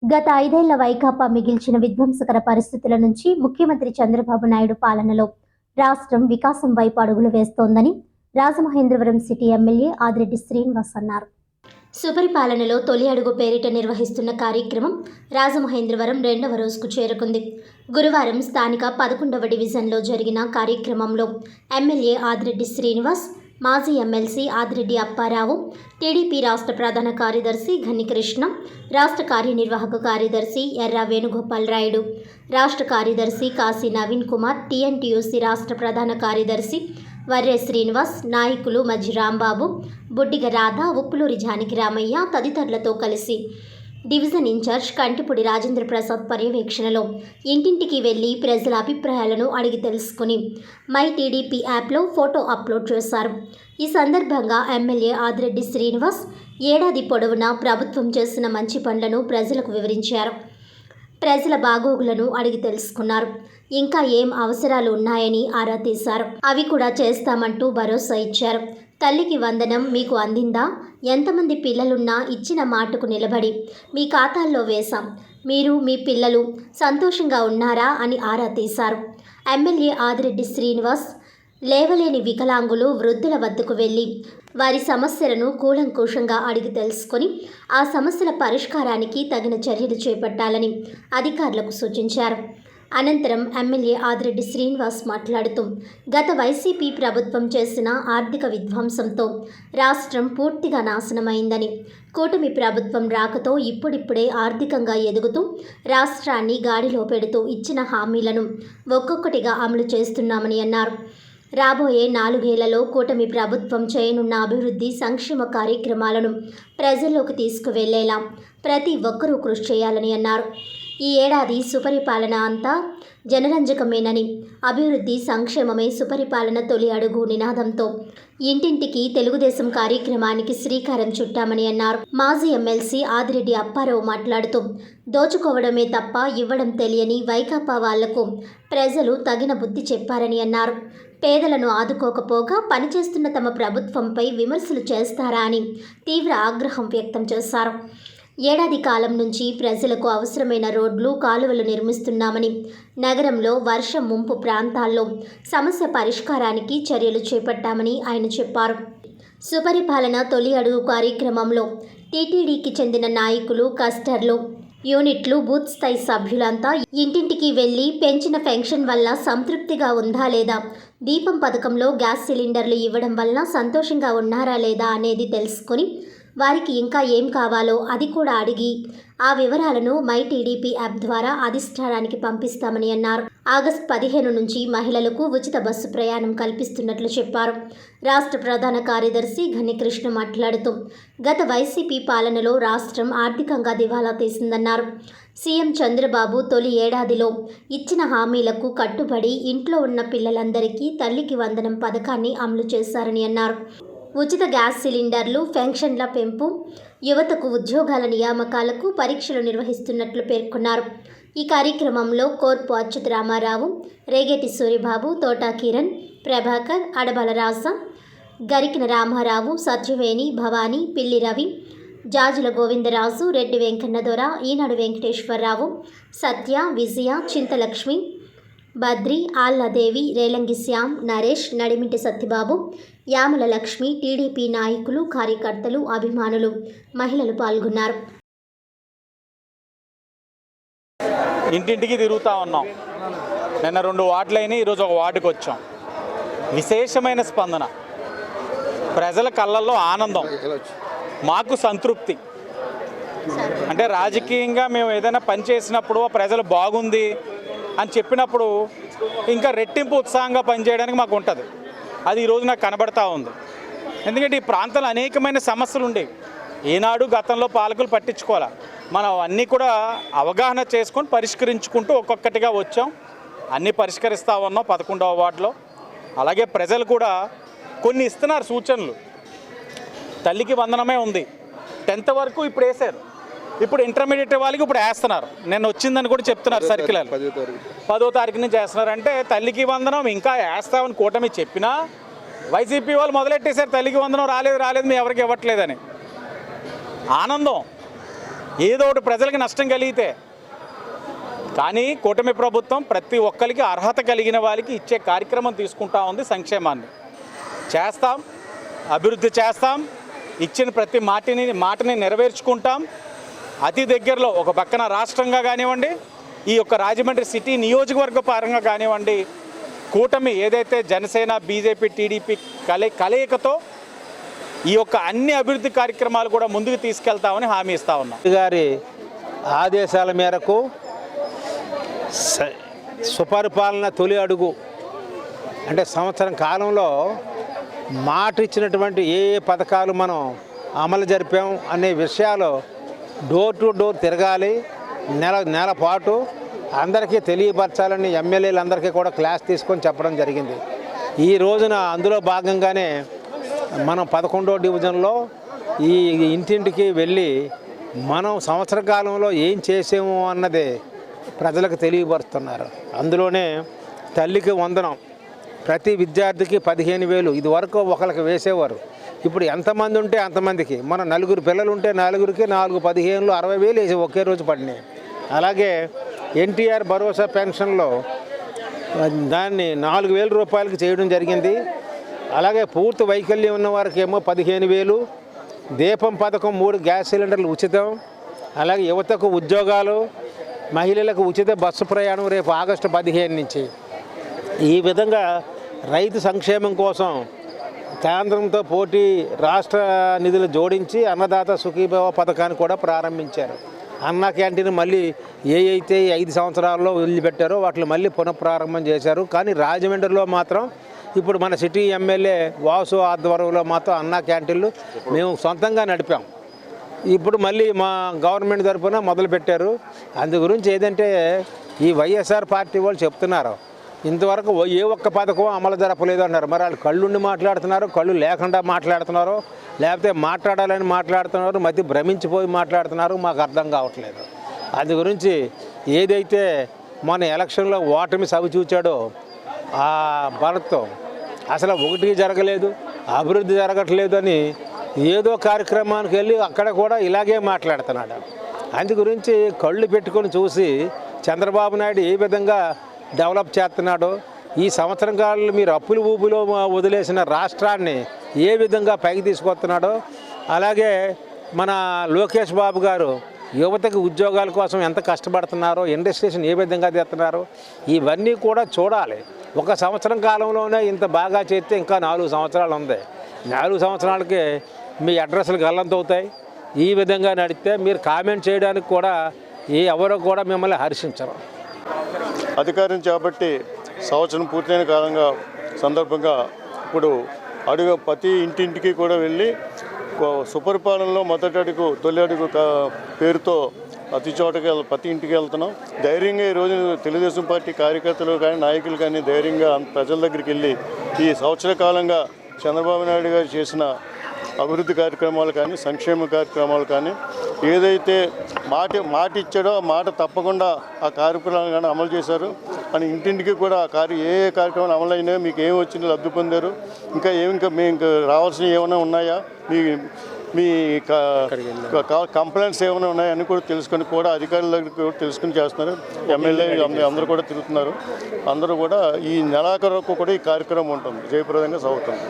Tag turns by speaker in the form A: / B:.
A: గత 5 ఏళ్ల వైకాపా మిగిల్చిన విధ్వంసకర పరిస్థితుల నుంచి ముఖ్యమంత్రి చంద్రబాబు నాయుడు పాలనలో రాష్ట్రం వికాసం వైపు అడుగులు వేస్తోందని రాజమహేంద్రవరం సిటీ ఎమ్మెల్యే ఆదిరెడ్డి శ్రీనివాస్ అన్నారు. సుపరిపాలనలో తొలి అడుగు పేరిట నిర్వహిస్తున్న కార్యక్రమం రాజమహేంద్రవరం 2వ రోజుకు చేరుకుంది. గురువారం స్థానిక 11వ డివిజన్లో జరిగిన కార్యక్రమంలో ఎమ్మెల్యే ఆదిరెడ్డి శ్రీనివాస్, మాజీ ఎమ్మెల్సీ ఆదిరెడ్డి అప్పారావు, టీడీపీ రాష్ట్ర ప్రధాన కార్యదర్శి ఘనికృష్ణ, రాష్ట్ర కార్యనిర్వాహక కార్యదర్శి ఎర్ర వేణుగోపాల్ రాయుడు, రాష్ట్ర కార్యదర్శి కాశీ నవీన్ కుమార్, టీఎన్టీయూసీ రాష్ట్ర ప్రధాన కార్యదర్శి వర్రె శ్రీనివాస్, నాయకులు మజ్జి రాంబాబు, బుడ్డిగ రాధ, ఉప్పులూరి జానకి రామయ్య తదితరులతో కలిసి డివిజన్ ఇన్ఛార్జ్ కంటిపూడి రాజేంద్ర ప్రసాద్ పర్యవేక్షణలో ఇంటింటికి వెళ్లి ప్రజల అభిప్రాయాలను అడిగి తెలుసుకుని మై టీడీపీ యాప్లో ఫోటో అప్లోడ్ చేశారు. ఈ సందర్భంగా ఎమ్మెల్యే ఆదిరెడ్డి శ్రీనివాస్ ఏడాది పొడవునా ప్రభుత్వం చేసిన మంచి పనులను ప్రజలకు వివరించారు. ప్రజల బాగోగులను అడిగి తెలుసుకున్నారు. ఇంకా ఏం అవసరాలు ఉన్నాయని ఆరా తీశారు. అవి కూడా చేస్తామంటూ భరోసా ఇచ్చారు. తల్లికి వందనం మీకు అందిందా? ఎంతమంది పిల్లలున్నా ఇచ్చిన మాటకు నిలబడి మీ ఖాతాల్లో వేశాం. మీరు మీ పిల్లలు సంతోషంగా ఉన్నారా అని ఆరా తీశారు. ఎమ్మెల్యే ఆదిరెడ్డి శ్రీనివాస్ లేవలేని వికలాంగులు, వృద్ధుల వద్దకు వెళ్ళి వారి సమస్యలను కూలంకూషంగా అడిగి తెలుసుకొని ఆ సమస్యల పరిష్కారానికి తగిన చర్యలు చేపట్టాలని అధికారులకు సూచించారు. అనంతరం ఎమ్మెల్యే ఆదిరెడ్డి శ్రీనివాస్ మాట్లాడుతూ గత వైసీపీ ప్రభుత్వం చేసిన ఆర్థిక విధ్వంసంతో రాష్ట్రం పూర్తిగా నాశనమైందని, కూటమి ప్రభుత్వం రాకతో ఇప్పుడిప్పుడే ఆర్థికంగా ఎదుగుతూ రాష్ట్రాన్ని గాడిలో పెడుతూ ఇచ్చిన హామీలను ఒక్కొక్కటిగా అమలు చేస్తున్నామని అన్నారు. రాబోయే 4 ఏళ్లలో కూటమి ప్రభుత్వం చేయనున్న అభివృద్ధి సంక్షేమ కార్యక్రమాలను ప్రజల్లోకి తీసుకువెళ్లేలా ప్రతి ఒక్కరూ కృషి చేయాలని అన్నారు. ఈ ఏడాది సుపరిపాలన అంతా జనరంజకమేనని, అభివృద్ధి సంక్షేమమే సుపరిపాలన తొలి అడుగు నినాదంతో ఇంటింటికి తెలుగుదేశం కార్యక్రమానికి శ్రీకారం చుట్టామని అన్నారు. మాజీ ఎమ్మెల్సీ ఆదిరెడ్డి అప్పారావు మాట్లాడుతూ దోచుకోవడమే తప్ప ఇవ్వడం తెలియని వైకాపా వాళ్లకు ప్రజలు తగిన బుద్ధి చెప్పారని అన్నారు. పేదలను ఆదుకోకపోగా పనిచేస్తున్న తమ ప్రభుత్వంపై విమర్శలు చేస్తారా అని తీవ్ర ఆగ్రహం వ్యక్తం చేశారు. ఏడాది కాలం నుంచి ప్రజలకు అవసరమైన రోడ్లు, కాలువలు నిర్మిస్తున్నామని, నగరంలో వర్షం ముంపు ప్రాంతాల్లో సమస్య పరిష్కారానికి చర్యలు చేపట్టామని ఆయన చెప్పారు. సుపరిపాలన తొలి అడుగు కార్యక్రమంలో టీటీడీకి చెందిన నాయకులు, కస్టర్లు, యూనిట్లు, బూత్ స్థాయి సభ్యులంతా ఇంటింటికి వెళ్లి పెంచిన పెన్షన్ వల్ల సంతృప్తిగా ఉందా లేదా, దీపం పథకంలో గ్యాస్ సిలిండర్లు ఇవ్వడం వలన సంతోషంగా ఉన్నారా లేదా అనేది తెలుసుకొని వారికి ఇంకా ఏం కావాలో అది కూడా అడిగి ఆ వివరాలను మై టీడీపీ యాప్ ద్వారా అధిష్టానానికి పంపిస్తామని అన్నారు. ఆగస్టు 15 నుంచి మహిళలకు ఉచిత బస్సు ప్రయాణం కల్పిస్తున్నట్లు చెప్పారు. రాష్ట్ర ప్రధాన కార్యదర్శి ఘనికృష్ణ మాట్లాడుతూ గత వైసీపీ పాలనలో రాష్ట్రం ఆర్థికంగా దివాలా తీసిందన్నారు. సీఎం చంద్రబాబు తొలి ఏడాదిలో ఇచ్చిన హామీలకు కట్టుబడి ఇంట్లో ఉన్న పిల్లలందరికీ తల్లికి వందనం పథకాన్ని అమలు చేశారని అన్నారు. ఉచిత గ్యాస్ సిలిండర్లు, పెన్షన్ల పెంపు, యువతకు ఉద్యోగాల నియామకాలకు పరీక్షలు నిర్వహిస్తున్నట్లు పేర్కొన్నారు. ఈ కార్యక్రమంలో కోర్పు అచ్యుత రామారావు, రేగేటి సూరిబాబు, తోటా కిరణ్, ప్రభాకర్, అడబల రాజ, గరికిన రామారావు, సత్యవేణి, భవానీ, పిల్లి రవి, జాజుల గోవిందరాజు, రెడ్డి వెంకన్నదొర, ఈనాడు వెంకటేశ్వరరావు, సత్య, విజయ, చింతలక్ష్మి, బద్రి, ఆళ్లదేవి, రేలంగి శ్యామ్, నరేష్, నడిమింటి సత్యబాబు, యామల లక్ష్మి, టీడీపీ నాయకులు, కార్యకర్తలు, అభిమానులు, మహిళలు పాల్గొన్నారు.
B: ఇంటింటికి తిరుగుతూ ఉన్నాం. నిన్న 2 వార్డులైనా ఈరోజు ఒక వార్డుకి వచ్చాం. విశేషమైన స్పందన, ప్రజల కళ్ళల్లో ఆనందం, మాకు సంతృప్తి. అంటే రాజకీయంగా మేము ఏదైనా పని చేసినప్పుడు ప్రజలు బాగుంది అని చెప్పినప్పుడు ఇంకా రెట్టింపు ఉత్సాహంగా పనిచేయడానికి మాకు ఉంటుంది. అది ఈరోజు నాకు కనబడతా ఉంది. ఎందుకంటే ఈ ప్రాంతంలో అనేకమైన సమస్యలు ఉండేవి. ఈనాడు గతంలో పాలకులు పట్టించుకోవాలి. మనం అన్నీ కూడా అవగాహన చేసుకొని పరిష్కరించుకుంటూ ఒక్కొక్కటిగా వచ్చాం. అన్నీ పరిష్కరిస్తూ ఉన్నాం 11వ వార్డులో. అలాగే ప్రజలు కూడా కొన్ని ఇస్తున్నారు సూచనలు. తల్లికి వందనమే ఉంది, 10th వరకు ఇప్పుడు వేశారు. ఇప్పుడు ఇంటర్మీడియట్ వాళ్ళకి ఇప్పుడు వేస్తున్నారు. నేను వచ్చిందని కూడా చెప్తున్నారు. సర్కిల్ 10వ తారీఖు నుంచి వేస్తున్నారు. అంటే తల్లికి వందనం ఇంకా వేస్తామని కూటమి చెప్పినా వైసీపీ వాళ్ళు మొదలెట్టేశారు. తల్లికి వందనం రాలేదు మీ ఎవరికి ఇవ్వట్లేదని. ఆనందం ఏదో ఒకటి ప్రజలకు నష్టం కలిగితే. కానీ కూటమి ప్రభుత్వం ప్రతి ఒక్కరికి అర్హత కలిగిన వాళ్ళకి ఇచ్చే కార్యక్రమం తీసుకుంటా ఉంది. సంక్షేమాన్ని చేస్తాం, అభివృద్ధి చేస్తాం, ఇచ్చిన ప్రతి మాటని నెరవేర్చుకుంటాం. అతి దగ్గరలో ఒక పక్కన రాష్ట్రంగా కానివ్వండి, ఈ యొక్క రాజమండ్రి సిటీ నియోజకవర్గ పరంగా కానివ్వండి, కూటమి ఏదైతే జనసేన, బీజేపీ, టీడీపీ కలయికతో ఈ యొక్క అన్ని అభివృద్ధి కార్యక్రమాలు కూడా ముందుకు తీసుకెళ్తామని హామీ ఇస్తా ఉన్నాం.
C: గారి ఆదేశాల మేరకు సుపరిపాలన తొలి అడుగు అంటే సంవత్సరం కాలంలో మాట ఇచ్చినటువంటి ఏ పథకాలు మనం అమలు జరిపాం అనే విషయాలు డోర్ టు డోర్ తిరగాలి, నెల పాటు అందరికీ తెలియపరచాలని ఎమ్మెల్యేలందరికీ కూడా క్లాస్ తీసుకొని చెప్పడం జరిగింది. ఈ రోజున అందులో భాగంగానే మనం 11వ డివిజన్లో ఈ ఇంటింటికి వెళ్ళి మనం సంవత్సర కాలంలో ఏం చేసాము అన్నది ప్రజలకు తెలియపరుస్తున్నారు. అందులోనే తల్లికి వందనం, ప్రతి విద్యార్థికి 15,000 ఇది వరకు ఒకరికి వేసేవారు. ఇప్పుడు ఎంతమంది ఉంటే అంతమందికి, మన 4 పిల్లలు ఉంటే 4కి 4 15 60,000 వేసి ఒకే రోజు పడినాయి. అలాగే ఎన్టీఆర్ భరోసా పెన్షన్లో దాన్ని 4,000 రూపాయలకి చేయడం జరిగింది. అలాగే పూర్తి వైకల్యం ఉన్న వారికి ఏమో 15,000, దీపం పథకం 3 గ్యాస్ సిలిండర్లు ఉచితం, అలాగే యువతకు ఉద్యోగాలు, మహిళలకు ఉచిత బస్సు ప్రయాణం రేపు ఆగస్టు 15 నుంచి. ఈ విధంగా రైతు సంక్షేమం కోసం కేంద్రంతో పోటీ రాష్ట్ర నిధులు జోడించి అన్నదాత సుఖీభవ పథకాన్ని కూడా ప్రారంభించారు. అన్న క్యాంటీన్ మళ్ళీ అయితే 5 సంవత్సరాల్లో వదిలిపెట్టారో వాటిని మళ్ళీ పునఃప్రారంభం చేశారు. కానీ రాజమండ్రిలో మాత్రం ఇప్పుడు మన సిటీ ఎమ్మెల్యే వాసు ఆధ్వర్యంలో మాత్రం అన్న క్యాంటీన్లు మేము సొంతంగా నడిపాం. ఇప్పుడు మళ్ళీ మా గవర్నమెంట్ తరఫున మొదలుపెట్టారు. అందు గురించి ఏదంటే ఈ వైఎస్ఆర్ పార్టీ వాళ్ళు చెప్తున్నారు ఇంతవరకు ఏ ఒక్క పథకం అమలు జరపలేదు అన్నారు. మరి వాళ్ళు కళ్ళుండి మాట్లాడుతున్నారు, కళ్ళు లేకుండా మాట్లాడుతున్నారు, లేకపోతే మాట్లాడాలని మాట్లాడుతున్నారు, మధ్య భ్రమించిపోయి మాట్లాడుతున్నారు, మాకు అర్థం కావట్లేదు. అందు గురించి ఏదైతే మన ఎలక్షన్లో ఓటమి సవి చూచాడో ఆ భరత్తో అసలు ఒకటి జరగలేదు, అభివృద్ధి జరగట్లేదు అని ఏదో కార్యక్రమానికి వెళ్ళి అక్కడ కూడా ఇలాగే మాట్లాడుతున్నాడు. అందు గురించి కళ్ళు పెట్టుకొని చూసి చంద్రబాబు నాయుడు ఏ విధంగా డెవలప్ చేస్తున్నాడో, ఈ సంవత్సరం కాలంలో మీరు అప్పులు ఊపులో వదిలేసిన రాష్ట్రాన్ని ఏ విధంగా పైకి తీసుకొస్తున్నాడో, అలాగే మన లోకేష్ బాబు గారు యువతకు ఉద్యోగాల కోసం ఎంత కష్టపడుతున్నారో, ఇండస్ట్రీస్ని ఏ విధంగా తెస్తున్నారో ఇవన్నీ కూడా చూడాలి. ఒక సంవత్సరం కాలంలోనే ఇంత బాగా చేస్తే ఇంకా 4 సంవత్సరాలు ఉంది. 4 సంవత్సరాలకి మీ అడ్రస్లు గల్లంతవుతాయి. ఈ విధంగా నడిస్తే మీరు కామెంట్ చేయడానికి కూడా ఎవరో కూడా మిమ్మల్ని హర్షించరు.
D: అధికారం చేపట్టి సంవత్సరం పూర్తయిన కాలంగా సందర్భంగా ఇప్పుడు ప్రతి ఇంటింటికి కూడా వెళ్ళి సుపరిపాలనలో మొదటి అడుగు తొలి అడుగు పేరుతో ప్రతి ఇంటికి వెళ్తున్నాం. ధైర్యంగా ఈరోజు తెలుగుదేశం పార్టీ కార్యకర్తలు కానీ నాయకులు కానీ ధైర్యంగా ప్రజల దగ్గరికి వెళ్ళి ఈ సంవత్సర కాలంగా చంద్రబాబు నాయుడు గారు చేసిన అభివృద్ధి కార్యక్రమాలు కానీ సంక్షేమ కార్యక్రమాలు కానీ ఏదైతే మాట ఇచ్చాడో ఆ మాట తప్పకుండా ఆ కార్యక్రమాలు కానీ అమలు చేశారు. అని ఇంటింటికి కూడా ఏ కార్యక్రమాలు అమలు అయినాయో, మీకు ఏమి వచ్చిందో లబ్ధి పొందారు, ఇంకా మీకు రావాల్సినవి ఏమైనా ఉన్నాయా, మీ కంప్లైంట్స్ ఏమైనా ఉన్నాయా అని కూడా తెలుసుకొని కూడా అధికారుల దగ్గరికి కూడా తెలుసుకుని చేస్తున్నారు. ఎమ్మెల్యే అందరూ కూడా తిరుగుతున్నారు. అందరూ కూడా ఈ నెలాఖరు వరకు కూడా ఈ కార్యక్రమం ఉంటుంది, జయప్రదంగా సాగుతుంది.